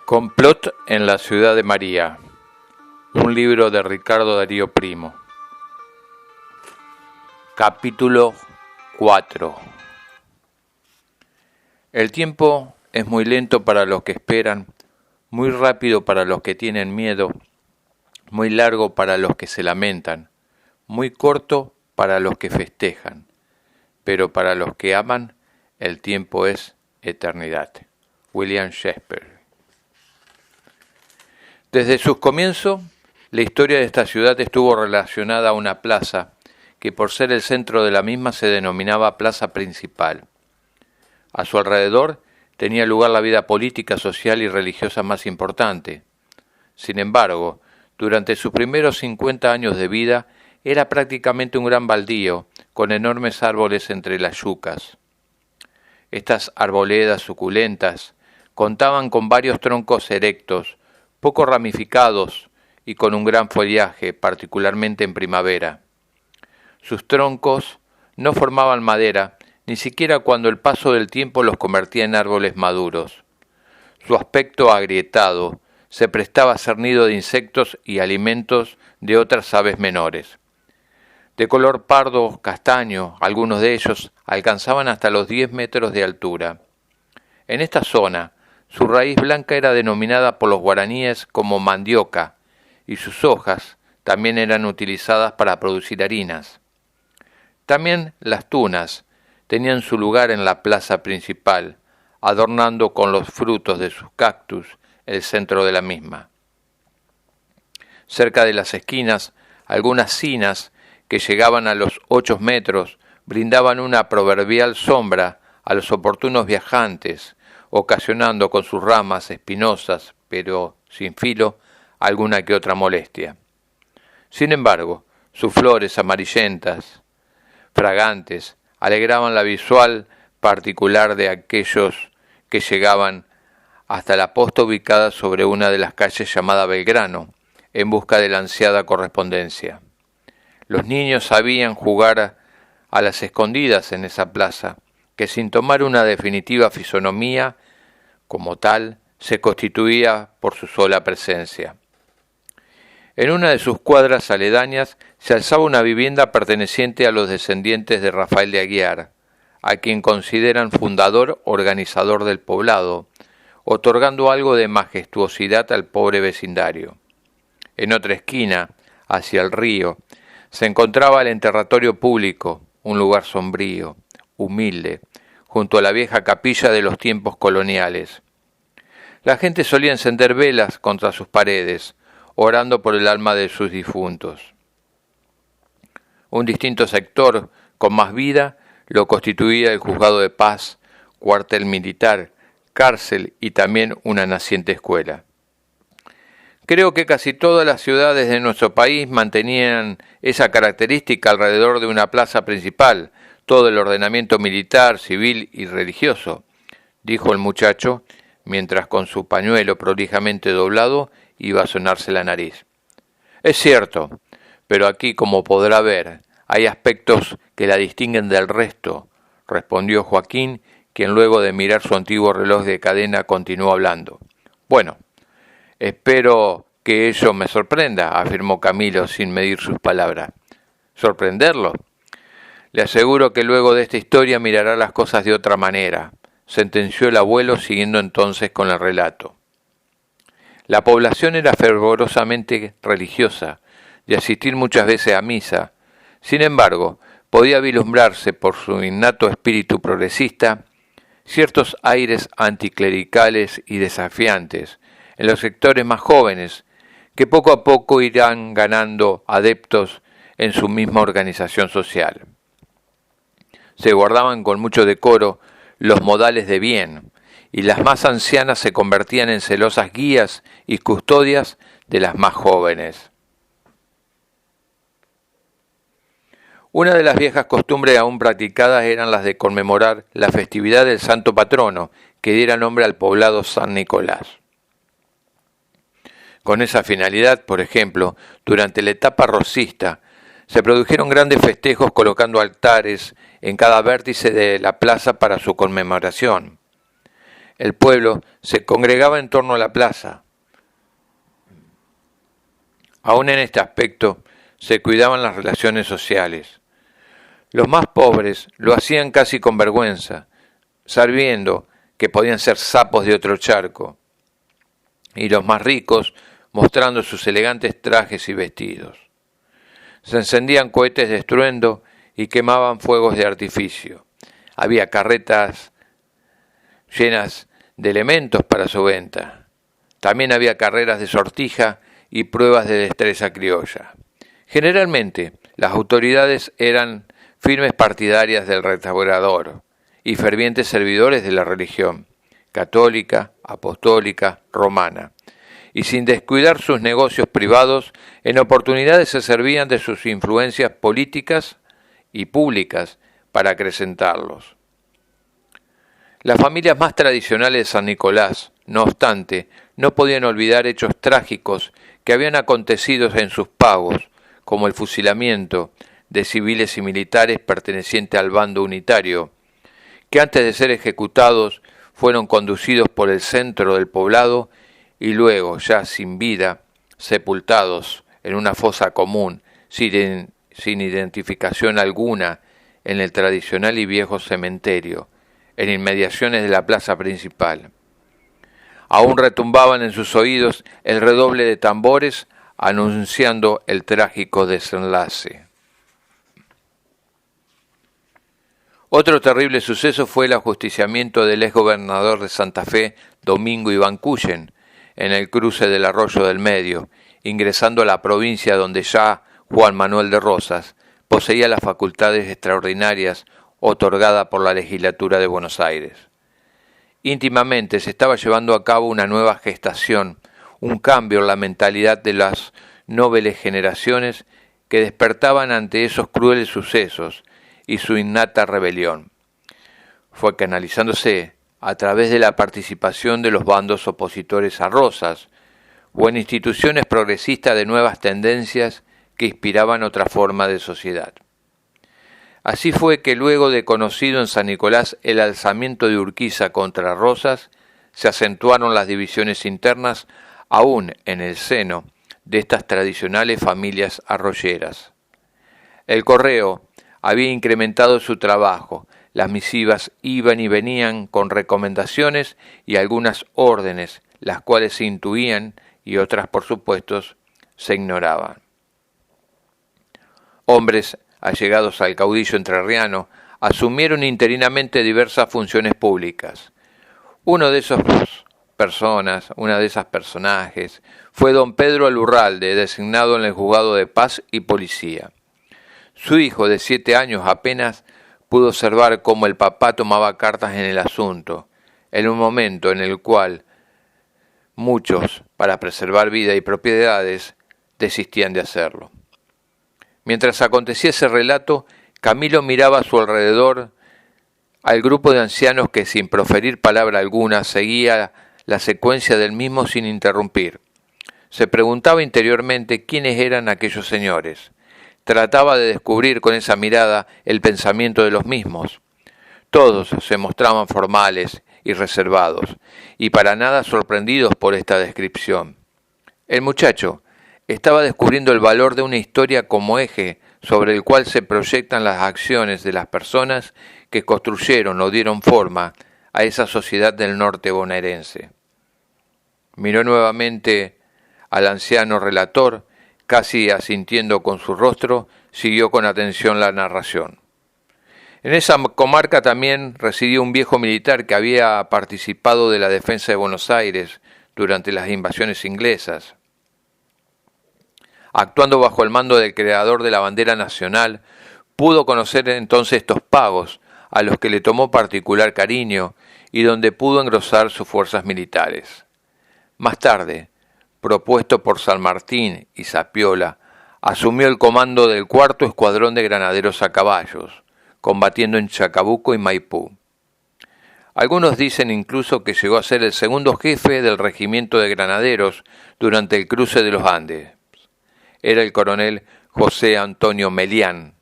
Complot en la ciudad de María, un libro de Ricardo Darío Primo. Capítulo 4. El tiempo es muy lento para los que esperan, muy rápido para los que tienen miedo, muy largo para los que se lamentan, muy corto para los que festejan, pero para los que aman, el tiempo es eternidad. William Shakespeare. Desde sus comienzos, la historia de esta ciudad estuvo relacionada a una plaza, que por ser el centro de la misma se denominaba Plaza Principal. A su alrededor tenía lugar la vida política, social y religiosa más importante. Sin embargo, durante sus primeros 50 años de vida, era prácticamente un gran baldío, con enormes árboles entre las yucas. Estas arboledas suculentas contaban con varios troncos erectos, poco ramificados y con un gran follaje, particularmente en primavera. Sus troncos no formaban madera, ni siquiera cuando el paso del tiempo los convertía en árboles maduros. Su aspecto agrietado se prestaba a ser nido de insectos y alimentos de otras aves menores. De color pardo castaño, algunos de ellos alcanzaban hasta los 10 metros de altura. En esta zona, su raíz blanca era denominada por los guaraníes como mandioca, y sus hojas también eran utilizadas para producir harinas. También las tunas tenían su lugar en la plaza principal, adornando con los frutos de sus cactus el centro de la misma. Cerca de las esquinas, algunas cinas que llegaban a los 8 metros brindaban una proverbial sombra a los oportunos viajantes, ocasionando con sus ramas espinosas, pero sin filo, alguna que otra molestia. Sin embargo, sus flores amarillentas, fragantes, alegraban la visual particular de aquellos que llegaban hasta la posta ubicada sobre una de las calles llamada Belgrano, en busca de la ansiada correspondencia. Los niños sabían jugar a las escondidas en esa plaza, que sin tomar una definitiva fisonomía como tal, se constituía por su sola presencia. En una de sus cuadras aledañas se alzaba una vivienda perteneciente a los descendientes de Rafael de Aguiar, a quien consideran fundador organizador del poblado, otorgando algo de majestuosidad al pobre vecindario. En otra esquina, hacia el río, se encontraba el enterratorio público, un lugar sombrío, humilde, junto a la vieja capilla de los tiempos coloniales. La gente solía encender velas contra sus paredes, orando por el alma de sus difuntos. Un distinto sector, con más vida, lo constituía el juzgado de paz, cuartel militar, cárcel y también una naciente escuela. Creo que casi todas las ciudades de nuestro país mantenían esa característica alrededor de una plaza principal, todo el ordenamiento militar, civil y religioso, dijo el muchacho, mientras con su pañuelo prolijamente doblado iba a sonarse la nariz. Es cierto, pero aquí, como podrá ver, hay aspectos que la distinguen del resto, respondió Joaquín, quien luego de mirar su antiguo reloj de cadena continuó hablando. Bueno, espero que ello me sorprenda, afirmó Camilo sin medir sus palabras. ¿Sorprenderlo? Le aseguro que luego de esta historia mirará las cosas de otra manera, sentenció el abuelo siguiendo entonces con el relato. La población era fervorosamente religiosa, de asistir muchas veces a misa. Sin embargo, podía vislumbrarse por su innato espíritu progresista ciertos aires anticlericales y desafiantes en los sectores más jóvenes, que poco a poco irán ganando adeptos en su misma organización social. Se guardaban con mucho decoro los modales de bien, y las más ancianas se convertían en celosas guías y custodias de las más jóvenes. Una de las viejas costumbres aún practicadas eran las de conmemorar la festividad del santo patrono, que diera nombre al poblado San Nicolás. Con esa finalidad, por ejemplo, durante la etapa rosista, se produjeron grandes festejos colocando altares en cada vértice de la plaza para su conmemoración. El pueblo se congregaba en torno a la plaza. Aún en este aspecto se cuidaban las relaciones sociales. Los más pobres lo hacían casi con vergüenza, sabiendo que podían ser sapos de otro charco, y los más ricos mostrando sus elegantes trajes y vestidos. Se encendían cohetes de estruendo y quemaban fuegos de artificio. Había carretas llenas de elementos para su venta. También había carreras de sortija y pruebas de destreza criolla. Generalmente, las autoridades eran firmes partidarias del restaurador y fervientes servidores de la religión católica, apostólica, romana, y sin descuidar sus negocios privados, en oportunidades se servían de sus influencias políticas y públicas para acrecentarlos. Las familias más tradicionales de San Nicolás, no obstante, no podían olvidar hechos trágicos que habían acontecido en sus pagos, como el fusilamiento de civiles y militares pertenecientes al bando unitario, que antes de ser ejecutados fueron conducidos por el centro del poblado y luego, ya sin vida, sepultados en una fosa común, sin identificación alguna, en el tradicional y viejo cementerio, en inmediaciones de la plaza principal. Aún retumbaban en sus oídos el redoble de tambores anunciando el trágico desenlace. Otro terrible suceso fue el ajusticiamiento del exgobernador de Santa Fe, Domingo Iván-Cullen, en el cruce del Arroyo del Medio, ingresando a la provincia donde ya Juan Manuel de Rosas poseía las facultades extraordinarias otorgadas por la legislatura de Buenos Aires. Íntimamente se estaba llevando a cabo una nueva gestación, un cambio en la mentalidad de las nobles generaciones que despertaban ante esos crueles sucesos y su innata rebelión. Fue canalizándose a través de la participación de los bandos opositores a Rosas o en instituciones progresistas de nuevas tendencias que inspiraban otra forma de sociedad. Así fue que luego de conocido en San Nicolás el alzamiento de Urquiza contra Rosas, se acentuaron las divisiones internas aún en el seno de estas tradicionales familias arroyeras. El correo había incrementado su trabajo, las misivas iban y venían con recomendaciones y algunas órdenes, las cuales se intuían y otras, por supuesto, se ignoraban. Hombres allegados al caudillo entrerriano asumieron interinamente diversas funciones públicas. Una de esas personajes fue don Pedro Alurralde, designado en el juzgado de paz y policía. Su hijo de 7 años apenas pudo observar cómo el papá tomaba cartas en el asunto, en un momento en el cual muchos, para preservar vida y propiedades, desistían de hacerlo. Mientras acontecía ese relato, Camilo miraba a su alrededor al grupo de ancianos que, sin proferir palabra alguna, seguía la secuencia del mismo sin interrumpir. Se preguntaba interiormente quiénes eran aquellos señores. Trataba de descubrir con esa mirada el pensamiento de los mismos. Todos se mostraban formales y reservados, y para nada sorprendidos por esta descripción. El muchacho estaba descubriendo el valor de una historia como eje sobre el cual se proyectan las acciones de las personas que construyeron o dieron forma a esa sociedad del norte bonaerense. Miró nuevamente al anciano relator, casi asintiendo con su rostro, siguió con atención la narración. En esa comarca también residió un viejo militar que había participado de la defensa de Buenos Aires durante las invasiones inglesas. Actuando bajo el mando del creador de la bandera nacional, pudo conocer entonces estos pagos, a los que le tomó particular cariño y donde pudo engrosar sus fuerzas militares. Más tarde, propuesto por San Martín y Zapiola, asumió el comando del 4º Escuadrón de Granaderos a Caballos, combatiendo en Chacabuco y Maipú. Algunos dicen incluso que llegó a ser el segundo jefe del regimiento de granaderos durante el cruce de los Andes. Era el coronel José Antonio Melián.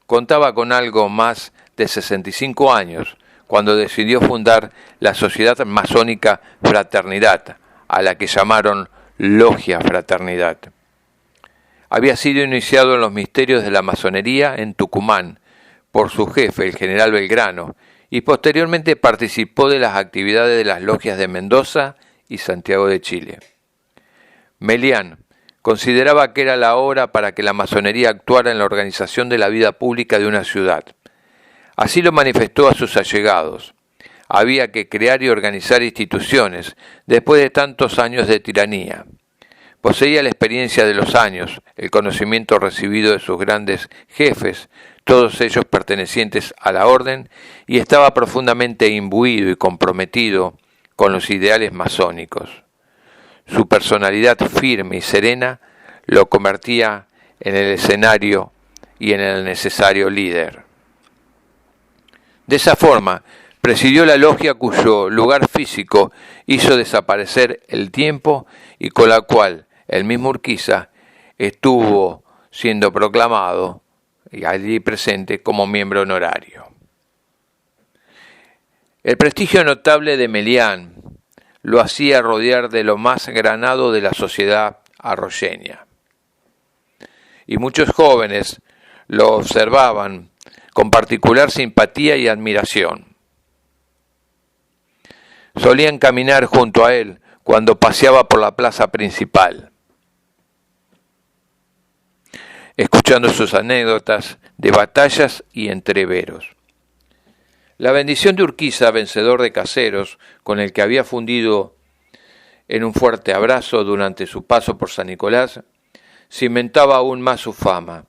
Contaba con algo más de 65 años cuando decidió fundar la Sociedad Masónica Fraternidad, a la que llamaron Logia Fraternidad. Había sido iniciado en los misterios de la masonería en Tucumán por su jefe, el general Belgrano, y posteriormente participó de las actividades de las logias de Mendoza y Santiago de Chile. Melián consideraba que era la hora para que la masonería actuara en la organización de la vida pública de una ciudad. Así lo manifestó a sus allegados. Había que crear y organizar instituciones después de tantos años de tiranía. Poseía la experiencia de los años, el conocimiento recibido de sus grandes jefes, todos ellos pertenecientes a la orden, y estaba profundamente imbuido y comprometido con los ideales masónicos. Su personalidad firme y serena lo convertía en el escenario y en el necesario líder. De esa forma, presidió la logia cuyo lugar físico hizo desaparecer el tiempo y con la cual el mismo Urquiza estuvo siendo proclamado y allí presente como miembro honorario. El prestigio notable de Melián lo hacía rodear de lo más granado de la sociedad arroyeña. Y muchos jóvenes lo observaban con particular simpatía y admiración. Solían caminar junto a él cuando paseaba por la plaza principal, escuchando sus anécdotas de batallas y entreveros. La bendición de Urquiza, vencedor de Caseros, con el que había fundido en un fuerte abrazo durante su paso por San Nicolás, cimentaba aún más su fama.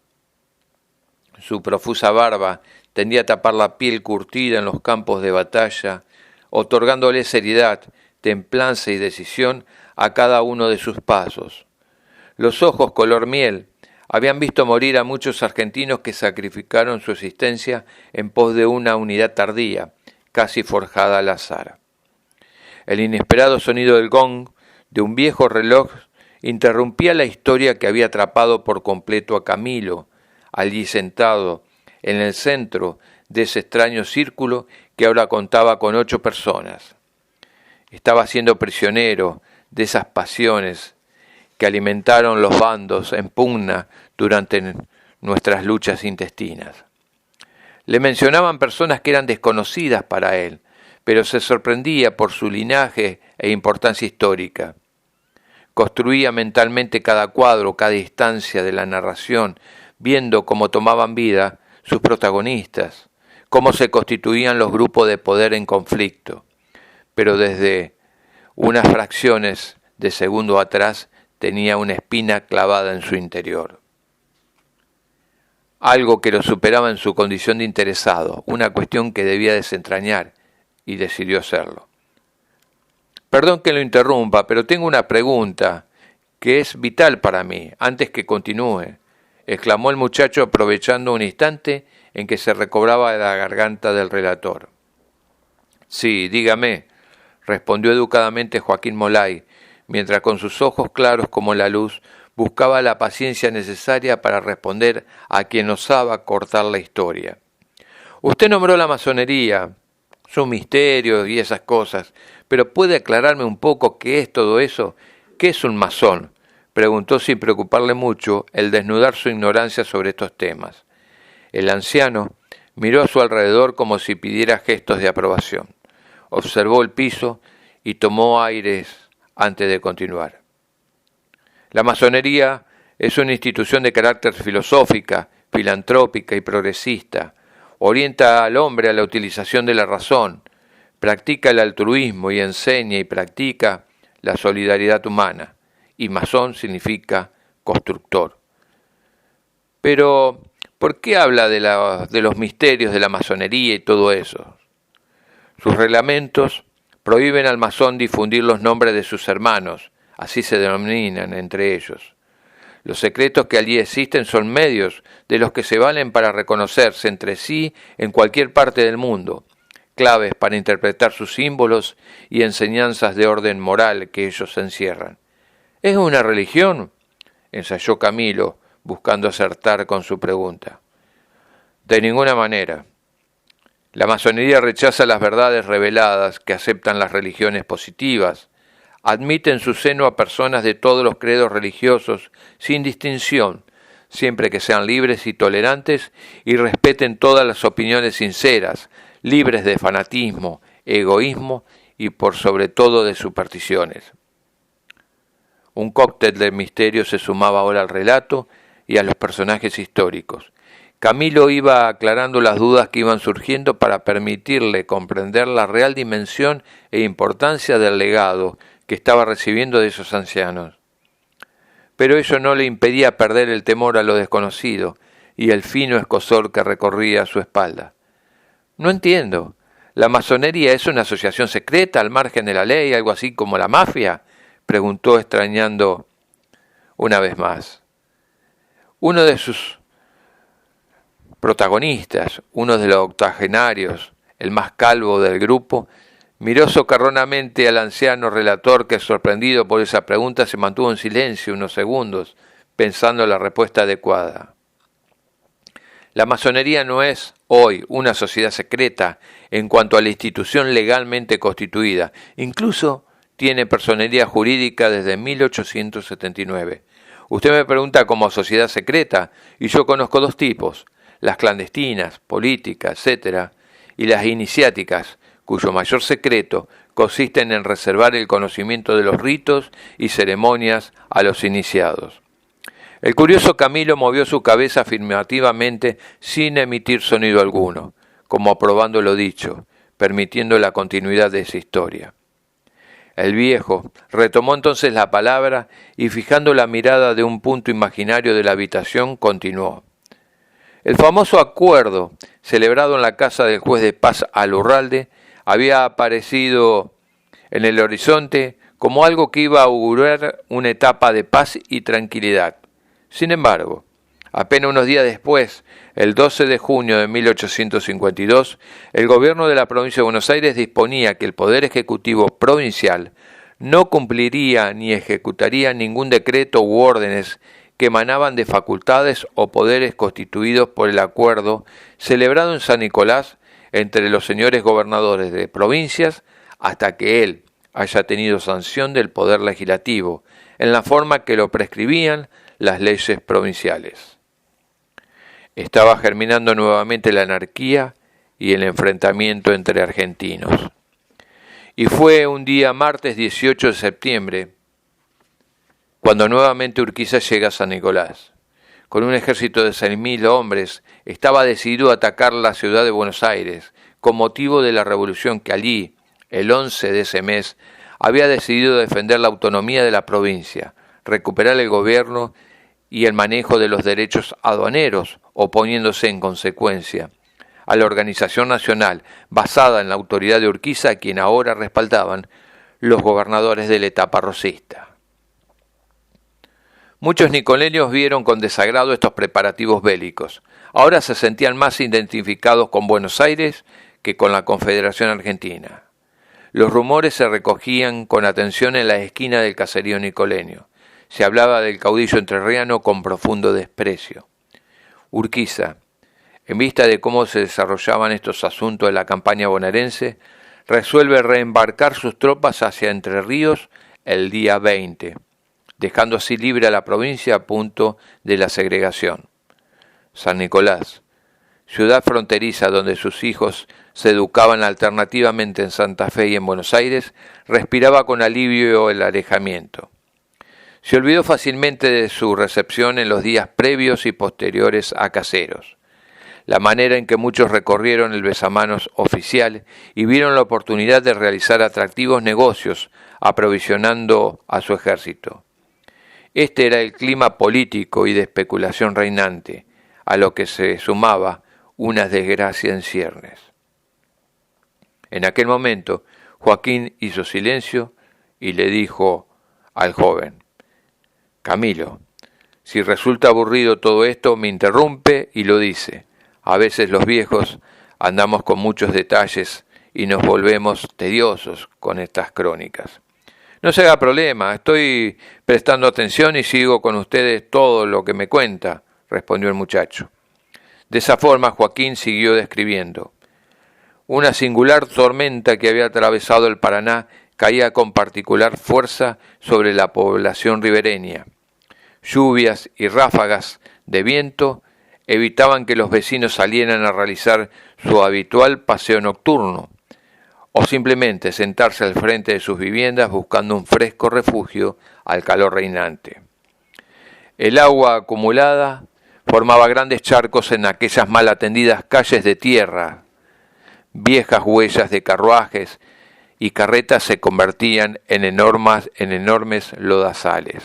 Su profusa barba tendía a tapar la piel curtida en los campos de batalla, otorgándole seriedad, templanza y decisión a cada uno de sus pasos. Los ojos color miel habían visto morir a muchos argentinos que sacrificaron su existencia en pos de una unidad tardía, casi forjada al azar. El inesperado sonido del gong de un viejo reloj interrumpía la historia que había atrapado por completo a Camilo, allí sentado en el centro de ese extraño círculo que ahora contaba con 8 personas. Estaba siendo prisionero de esas pasiones que alimentaron los bandos en pugna durante nuestras luchas intestinas. Le mencionaban personas que eran desconocidas para él, pero se sorprendía por su linaje e importancia histórica. Construía mentalmente cada cuadro, cada instancia de la narración, viendo cómo tomaban vida sus protagonistas, cómo se constituían los grupos de poder en conflicto, pero desde unas fracciones de segundo atrás tenía una espina clavada en su interior. Algo que lo superaba en su condición de interesado, una cuestión que debía desentrañar, y decidió hacerlo. Perdón que lo interrumpa, pero tengo una pregunta que es vital para mí, antes que continúe, exclamó el muchacho aprovechando un instante en que se recobraba la garganta del relator. Sí, dígame, respondió educadamente Joaquín Molay, mientras con sus ojos claros como la luz buscaba la paciencia necesaria para responder a quien osaba cortar la historia. Usted nombró la masonería, sus misterios y esas cosas, pero ¿puede aclararme un poco qué es todo eso? ¿Qué es un masón?, preguntó sin preocuparle mucho el desnudar su ignorancia sobre estos temas. El anciano miró a su alrededor como si pidiera gestos de aprobación. Observó el piso y tomó aires antes de continuar. La masonería es una institución de carácter filosófica, filantrópica y progresista. Orienta al hombre a la utilización de la razón, practica el altruismo y enseña y practica la solidaridad humana. Y masón significa constructor. Pero, ¿por qué habla de los misterios de la masonería y todo eso? Sus reglamentos prohíben al masón difundir los nombres de sus hermanos, así se denominan entre ellos. Los secretos que allí existen son medios de los que se valen para reconocerse entre sí en cualquier parte del mundo, claves para interpretar sus símbolos y enseñanzas de orden moral que ellos encierran. ¿Es una religión?, ensayó Camilo, buscando acertar con su pregunta. De ninguna manera. La masonería rechaza las verdades reveladas que aceptan las religiones positivas. Admite en su seno a personas de todos los credos religiosos, sin distinción, siempre que sean libres y tolerantes y respeten todas las opiniones sinceras, libres de fanatismo, egoísmo y por sobre todo de supersticiones. Un cóctel de misterio se sumaba ahora al relato y a los personajes históricos. Camilo iba aclarando las dudas que iban surgiendo para permitirle comprender la real dimensión e importancia del legado que estaba recibiendo de esos ancianos. Pero eso no le impedía perder el temor a lo desconocido y el fino escozor que recorría su espalda. No entiendo. ¿La masonería es una asociación secreta al margen de la ley, algo así como la mafia?, preguntó extrañando una vez más. Uno de sus protagonistas, uno de los octogenarios, el más calvo del grupo, miró socarronamente al anciano relator que, sorprendido por esa pregunta, se mantuvo en silencio unos segundos, pensando la respuesta adecuada. La masonería no es hoy una sociedad secreta en cuanto a la institución legalmente constituida. Incluso tiene personería jurídica desde 1879. Usted me pregunta como sociedad secreta, y yo conozco dos tipos: las clandestinas, políticas, etc., y las iniciáticas, cuyo mayor secreto consiste en reservar el conocimiento de los ritos y ceremonias a los iniciados. El curioso Camilo movió su cabeza afirmativamente sin emitir sonido alguno, como aprobando lo dicho, permitiendo la continuidad de esa historia. El viejo retomó entonces la palabra y, fijando la mirada de un punto imaginario de la habitación, continuó. El famoso acuerdo, celebrado en la casa del juez de paz Alurralde, había aparecido en el horizonte como algo que iba a augurar una etapa de paz y tranquilidad. Sin embargo, apenas unos días después, el 12 de junio de 1852, el gobierno de la provincia de Buenos Aires disponía que el Poder Ejecutivo Provincial no cumpliría ni ejecutaría ningún decreto u órdenes que emanaban de facultades o poderes constituidos por el acuerdo celebrado en San Nicolás entre los señores gobernadores de provincias hasta que él haya tenido sanción del Poder Legislativo, en la forma que lo prescribían las leyes provinciales. Estaba germinando nuevamente la anarquía y el enfrentamiento entre argentinos. Y fue un día martes 18 de septiembre cuando nuevamente Urquiza llega a San Nicolás. Con un ejército de 6.000 hombres, estaba decidido a atacar la ciudad de Buenos Aires, con motivo de la revolución que allí, el 11 de ese mes, había decidido defender la autonomía de la provincia, recuperar el gobierno y el manejo de los derechos aduaneros, oponiéndose en consecuencia a la organización nacional basada en la autoridad de Urquiza, a quien ahora respaldaban los gobernadores de la etapa rosista. Muchos nicoleños vieron con desagrado estos preparativos bélicos. Ahora se sentían más identificados con Buenos Aires que con la Confederación Argentina. Los rumores se recogían con atención en la esquina del caserío nicoleño. Se hablaba del caudillo entrerriano con profundo desprecio. Urquiza, en vista de cómo se desarrollaban estos asuntos de la campaña bonaerense, resuelve reembarcar sus tropas hacia Entre Ríos el día 20, dejando así libre a la provincia a punto de la segregación. San Nicolás, ciudad fronteriza donde sus hijos se educaban alternativamente en Santa Fe y en Buenos Aires, respiraba con alivio el alejamiento. Se olvidó fácilmente de su recepción en los días previos y posteriores a Caseros. La manera en que muchos recorrieron el besamanos oficial y vieron la oportunidad de realizar atractivos negocios aprovisionando a su ejército. Este era el clima político y de especulación reinante, a lo que se sumaba una desgracia en ciernes. En aquel momento, Joaquín hizo silencio y le dijo al joven: Camilo, si resulta aburrido todo esto, me interrumpe y lo dice. A veces los viejos andamos con muchos detalles y nos volvemos tediosos con estas crónicas. No se haga problema, estoy prestando atención y sigo con ustedes todo lo que me cuenta, respondió el muchacho. De esa forma Joaquín siguió describiendo. Una singular tormenta que había atravesado el Paraná caía con particular fuerza sobre la población ribereña. Lluvias y ráfagas de viento evitaban que los vecinos salieran a realizar su habitual paseo nocturno, o simplemente sentarse al frente de sus viviendas buscando un fresco refugio al calor reinante. El agua acumulada formaba grandes charcos en aquellas mal atendidas calles de tierra. Viejas huellas de carruajes y carretas se convertían en enormes lodazales.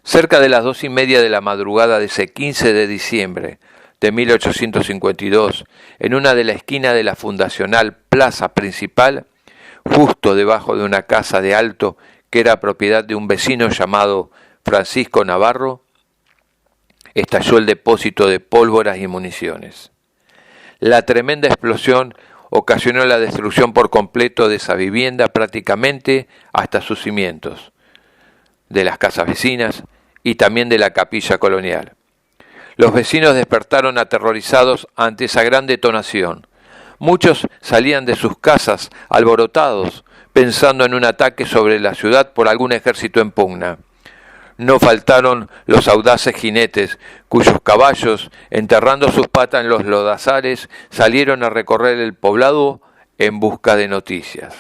Cerca de las 2:30 de la madrugada de ese 15 de diciembre de 1852, en una de las esquinas de la fundacional plaza principal, justo debajo de una casa de alto que era propiedad de un vecino llamado Francisco Navarro, estalló el depósito de pólvoras y municiones. La tremenda explosión ocasionó la destrucción por completo de esa vivienda, prácticamente hasta sus cimientos, de las casas vecinas y también de la capilla colonial. Los vecinos despertaron aterrorizados ante esa gran detonación. Muchos salían de sus casas alborotados, pensando en un ataque sobre la ciudad por algún ejército en pugna. No faltaron los audaces jinetes, cuyos caballos, enterrando sus patas en los lodazales, salieron a recorrer el poblado en busca de noticias.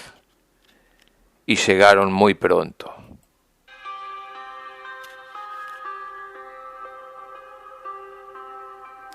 Y llegaron muy pronto.